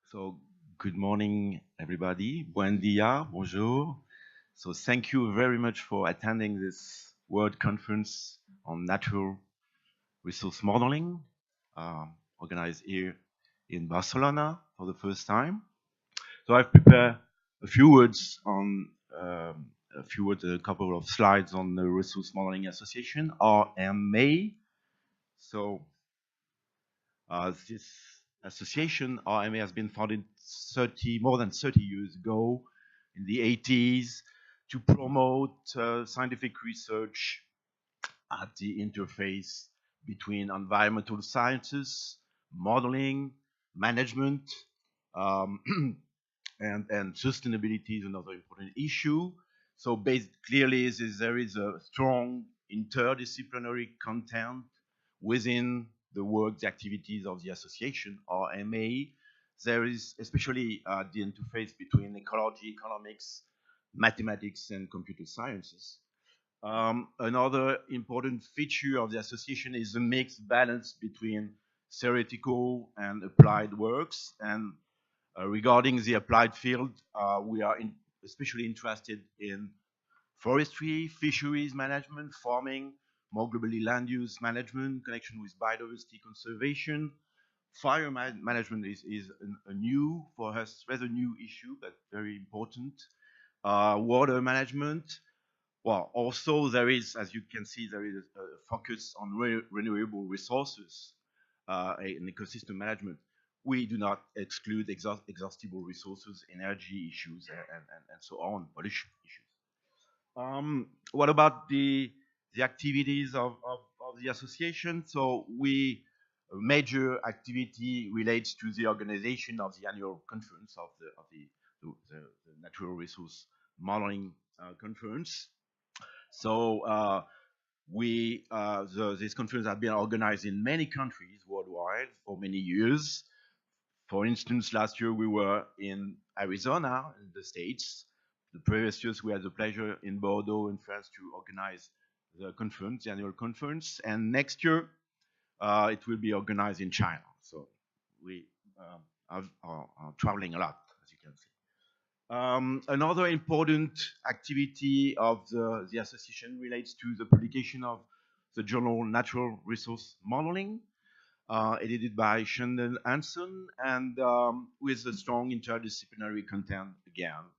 So, good morning, everybody. Buen dia, bonjour. So, thank you very much for attending this World Conference on Natural Resource Modeling, organized here in Barcelona for the first time. So, I've prepared a few words on a couple of slides on the Resource Modeling Association, RMA. So, this association, RMA, has been founded more than 30 years ago in the 80s to promote scientific research at the interface between environmental sciences, modeling, management, um, and sustainability is another important issue. So clearly, there is a strong interdisciplinary content within the work, the activities of the association, RMA. There is especially the interface between ecology, economics, mathematics, and computer sciences. Another important feature of the association is the mixed balance between theoretical and applied works. And regarding the applied field, we are especially interested in forestry, fisheries management, farming, more globally land use management, connection with biodiversity conservation. Fire management is a new, for us, rather new issue, but very important. Water management. Well, also there is, as you can see, there is a focus on renewable resources in ecosystem management. We do not exclude exhaustible resources, energy issues, and so on, pollution issues. What about the activities of the association? So a major activity relates to the organization of the annual conference of the Natural Resource Modeling Conference. So this conference has been organized in many countries worldwide for many years. For instance, last year we were in Arizona, in the States. The previous years we had the pleasure in Bordeaux, in France, to organize the conference, the annual conference. And next year it will be organized in China. So we are traveling a lot, as you can see. Another important activity of the association relates to the publication of the journal Natural Resource Modeling, edited by Shandon Hanson, and with a strong interdisciplinary content again.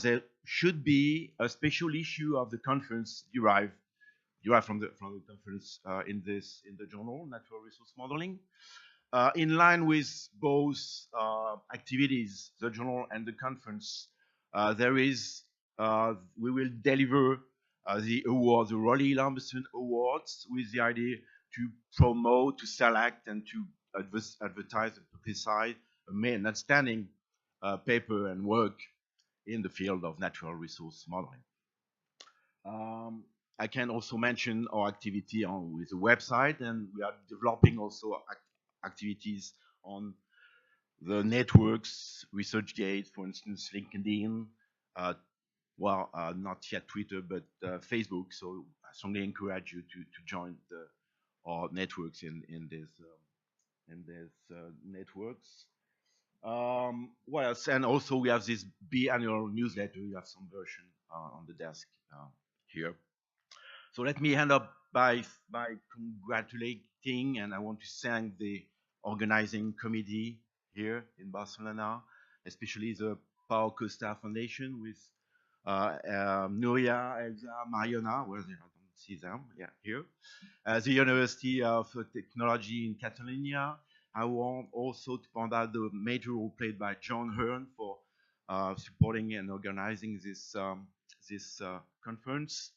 There should be a special issue of the conference derived from the conference in the journal Natural Resource Modeling. In line with both activities, the journal and the conference, we will deliver the awards, the Rolly Lamberson Awards, with the idea to promote, to select, and to advertise and publicize an outstanding paper and work in the field of natural resource modeling. I can also mention our activity with the website, and we are developing also activities on the networks, ResearchGate, for instance, LinkedIn, not yet Twitter, but Facebook. So I strongly encourage you to join our networks in these networks. And also we have this biannual newsletter. You have some version on the desk here. So let me end up by congratulating, and I want to thank the organizing committee here in Barcelona, especially the Pau Costa Foundation with Nuria, Elsa, Mariona, where they are, I don't see them, yeah, here. The University of Technology in Catalan. I want also to point out the major role played by Joan for supporting and organizing this conference.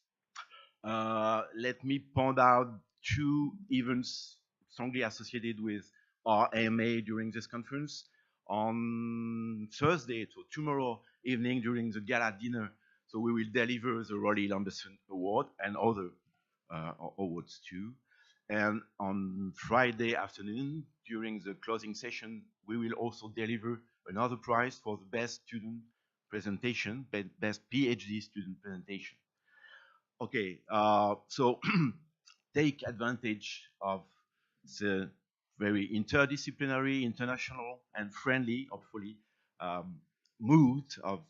Let me point out two events strongly associated with RMA during this conference. On Thursday, so tomorrow evening during the gala dinner, so we will deliver the Rolly Lamberson Award and other awards too. And on Friday afternoon, during the closing session, we will also deliver another prize for the best student presentation, best PhD student presentation. Okay, so take advantage of the very interdisciplinary, international, and friendly, hopefully, mood of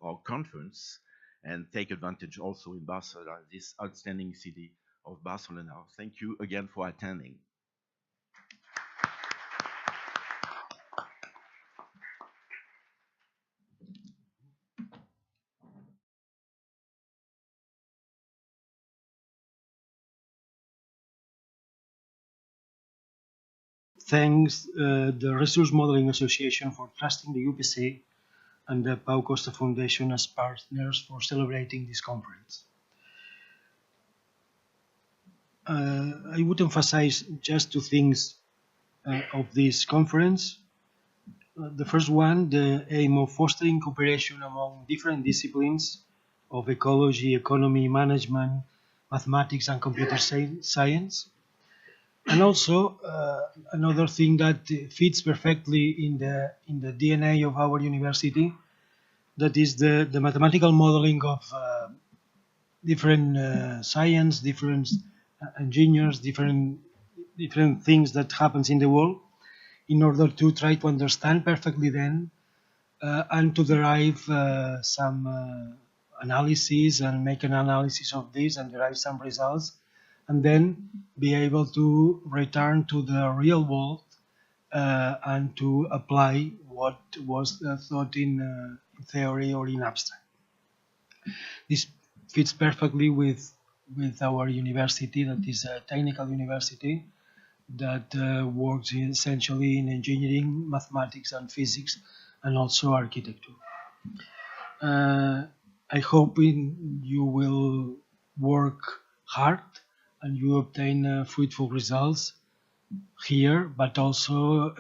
our conference, and take advantage also in Barcelona, this outstanding city of Barcelona. Thank you again for attending. Thanks the Resource Modeling Association for trusting the UPC and the Pau Costa Foundation as partners for celebrating this conference. I would emphasize just two things of this conference. The first one, the aim of fostering cooperation among different disciplines of ecology, economy, management, mathematics, and computer science. And also another thing that fits perfectly in the DNA of our university, that is the mathematical modeling of different science, different engineers, different things that happens in the world, in order to try to understand perfectly them and to derive some analysis and make an analysis of this and derive some results, and then be able to return to the real world and to apply what was thought in theory or in abstract. This fits perfectly with our university, that is a technical university that works essentially in engineering, mathematics and physics, and also architecture. I hope you will work hard and you obtain fruitful results here, but also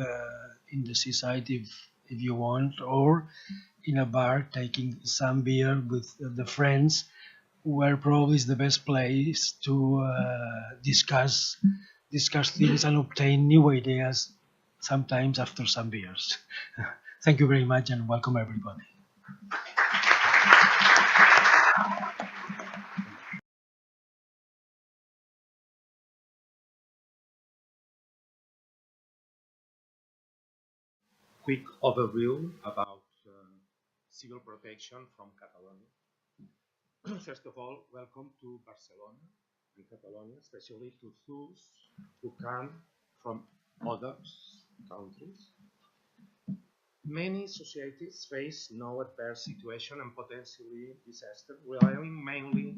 in the seaside if you want, or in a bar taking some beer with the friends, where probably is the best place to discuss things and obtain new ideas, sometimes after some beers. Thank you very much and welcome everybody. Quick overview about civil protection from Catalan. First of all, welcome to Barcelona and Catalonia, especially to those who come from other countries. Many societies face no adverse situation and potentially disaster, relying mainly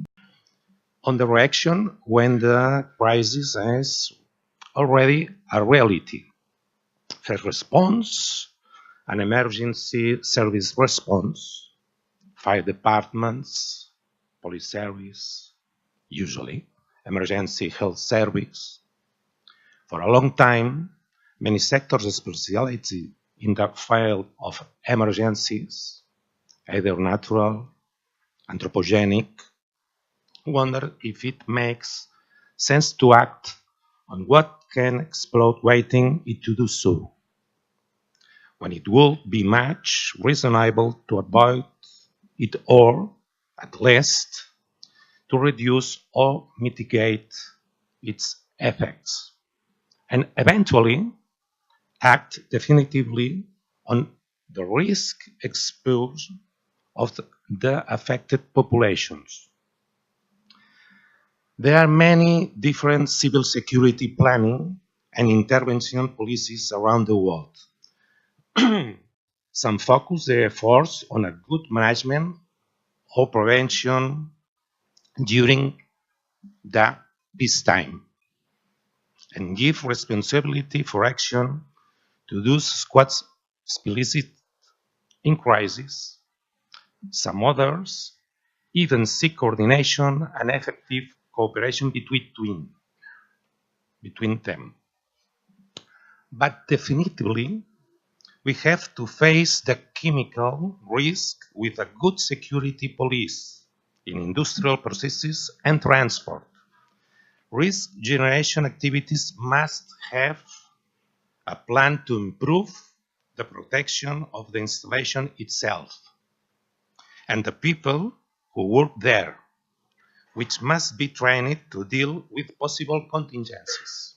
on the reaction when the crisis is already a reality. First response, an emergency service response, fire departments, police service, usually emergency health service. For a long time, many sectors specialized in the field of emergencies, either natural, anthropogenic, wonder if it makes sense to act on what can explode waiting it to do so, when it will be much reasonable to avoid it, or at least to reduce or mitigate its effects, and eventually act definitively on the risk exposed of the affected populations. There are many different civil security planning and intervention policies around the world. Some focus their efforts on a good management or prevention during the peacetime, and give responsibility for action to those squads explicit in crisis. Some others even seek coordination and effective cooperation between them. But definitively, we have to face the chemical risk with a good security police in industrial processes and transport. Risk generation activities must have a plan to improve the protection of the installation itself and the people who work there, which must be trained to deal with possible contingencies.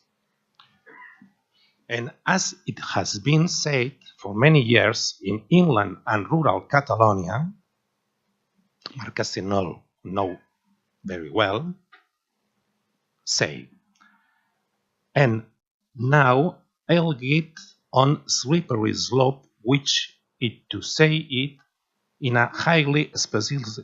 And as it has been said for many years in inland and rural Catalonia, Marc Castellnou know very well, say, and now I'll get on slippery slope, which it to say it in a highly specialized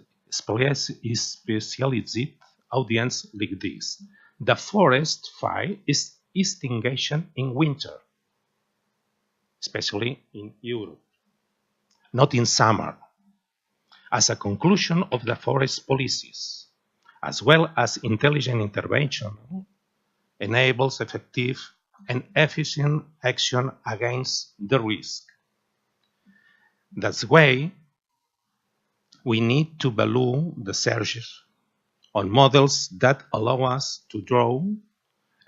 audience like this. The forest fire is extinguished in winter, especially in Europe, not in summer, as a conclusion of the forest policies, as well as intelligent intervention, enables effective and efficient action against the risk. That's why we need to value the search on models that allow us to draw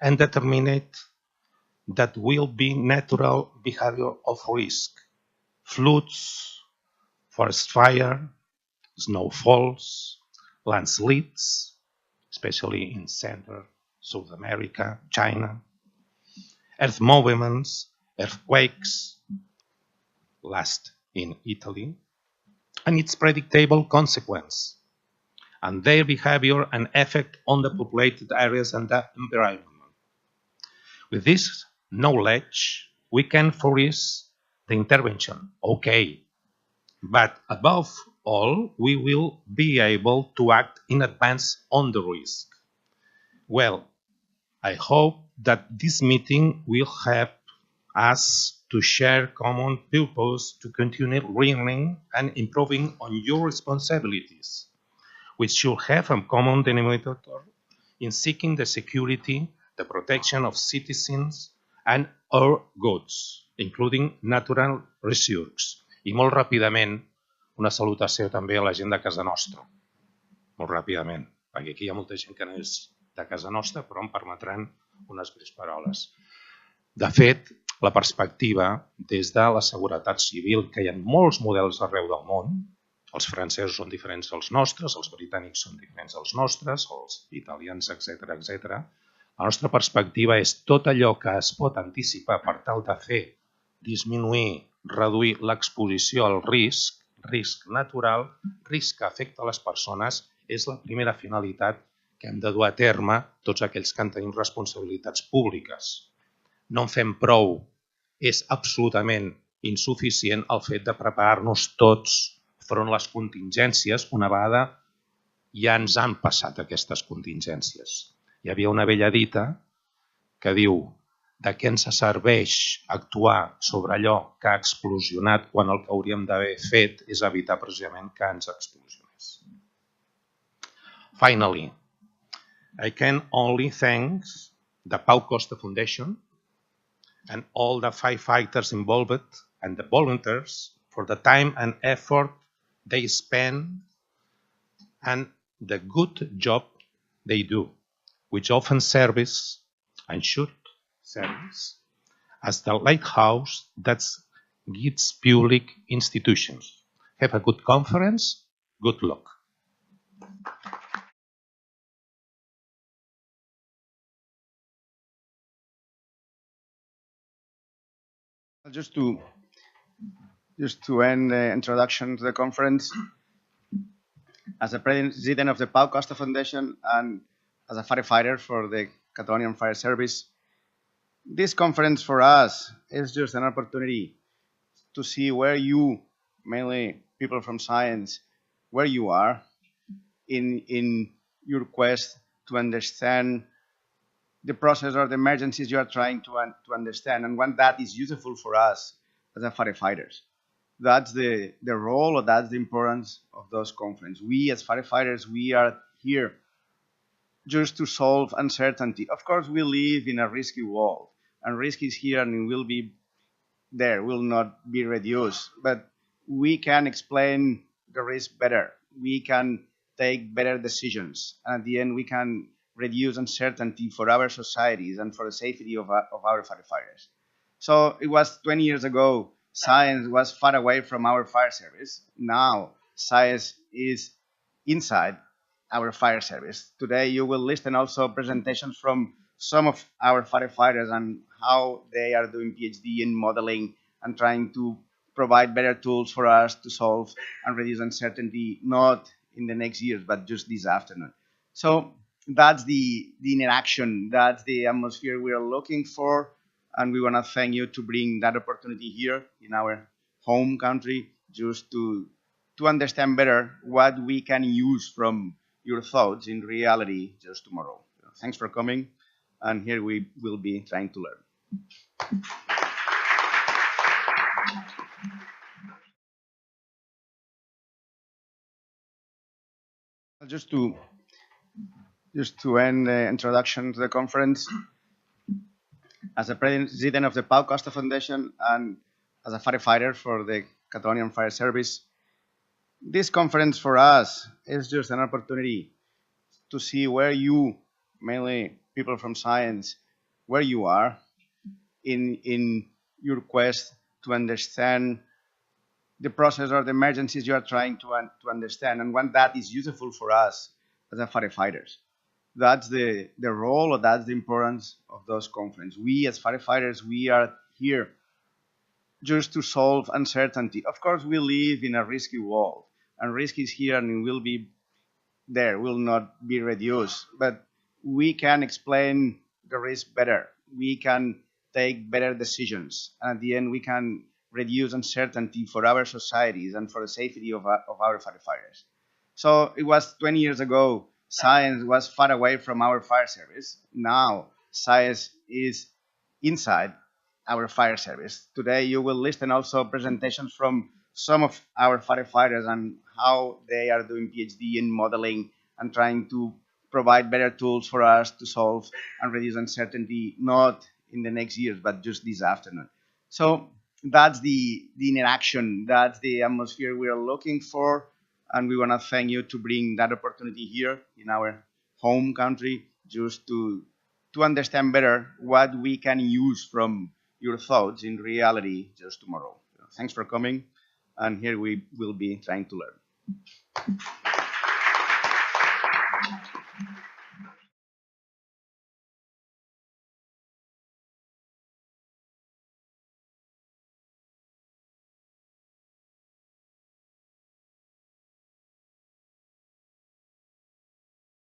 and determine that will be natural behavior of risk, floods, forest fire, snowfalls, landslides, especially in Central South America, China, earth movements, earthquakes, last in Italy, and its predictable consequence, and their behavior and effect on the populated areas and the environment. With this knowledge, we can foresee the intervention, okay, but above all, we will be able to act in advance on the risk. Well, I hope that this meeting will help us to share common purpose to continue learning and improving on your responsibilities, which should have a common denominator in seeking the security, the protection of citizens and our goods, including natural resources. I molt ràpidament, una salutació també a la gent de casa nostra, molt ràpidament, perquè aquí hi ha molta gent que no és de casa nostra, però em permetran unes breus paraules. De fet, la perspectiva des de la seguretat civil, que hi ha molts models arreu del món, els francesos són diferents dels nostres, els britànics són diferents dels nostres, els italians, etc. etc. La nostra perspectiva és tot allò que es pot anticipar per tal de fer disminuir, reduir l'exposició al risc, risc natural, risc que afecta les persones, és la primera finalitat que hem de dur a terme tots aquells que en tenim responsabilitats públiques. No en fem prou, és absolutament insuficient el fet de preparar-nos tots front a les contingències una vegada ja ens han passat aquestes contingències. Hi havia una vella dita que diu de què ens serveix actuar sobre allò que ha explosionat quan el que hauríem d'haver fet és evitar precisament que ens explosionés. Finally, I can only thank the Pau Costa Foundation and all the firefighters involved and the volunteers for the time and effort they spend and the good job they do, which often serves and should serve as the lighthouse that guides public institutions. Have a good conference. Good luck. Just to end the introduction to the conference, as a president of the Pau Costa Foundation and as a firefighter for the Catalonian Fire Service, this conference for us is just an opportunity to see where you, mainly people from science, where you are in your quest to understand the process or the emergencies you are trying to understand, and when that is useful for us as a firefighters. That's the role, or that's the importance of those conferences. We as firefighters, we are here just to solve uncertainty. Of course, we live in a risky world, and risk is here and it will be there, will not be reduced. But we can explain the risk better. We can take better decisions. And at the end, we can reduce uncertainty for our societies and for the safety of our firefighters. So it was 20 years ago, science was far away from our fire service. Now, science is inside our fire service. Today, you will listen also presentations from some of our firefighters and how they are doing PhD in modeling and trying to provide better tools for us to solve and reduce uncertainty, not in the next years, but just this afternoon. So that's the interaction, that's the atmosphere we are looking for, and we want to thank you to bring that opportunity here in our home country, just to understand better what we can use from your thoughts in reality just tomorrow. Thanks for coming, and here we will be trying to learn. Just to end the introduction to the conference, as a president of the Pau Costa Foundation and as a firefighter for the Catalan Fire Service, this conference for us is just an opportunity to see where you, mainly people from science, where you are in your quest to understand the process or the emergencies you are trying to understand, and when that is useful for us as a firefighters. That's the role, or that's the importance of those conferences. We as firefighters, we are here just to solve uncertainty. Of course, we live in a risky world, and risk is here and it will be there, will not be reduced. But we can explain the risk better. We can take better decisions. And at the end, we can reduce uncertainty for our societies and for the safety of our firefighters. So it was 20 years ago, science was far away from our fire service. Now, science is inside our fire service. Today, you will listen also presentations from some of our firefighters and how they are doing PhD in modeling and trying to provide better tools for us to solve and reduce uncertainty, not in the next years, but just this afternoon. So that's the interaction, that's the atmosphere we are looking for, and we want to thank you to bring that opportunity here in our home country, just to understand better what we can use from your thoughts in reality just tomorrow. Thanks for coming, and here we will be trying to learn.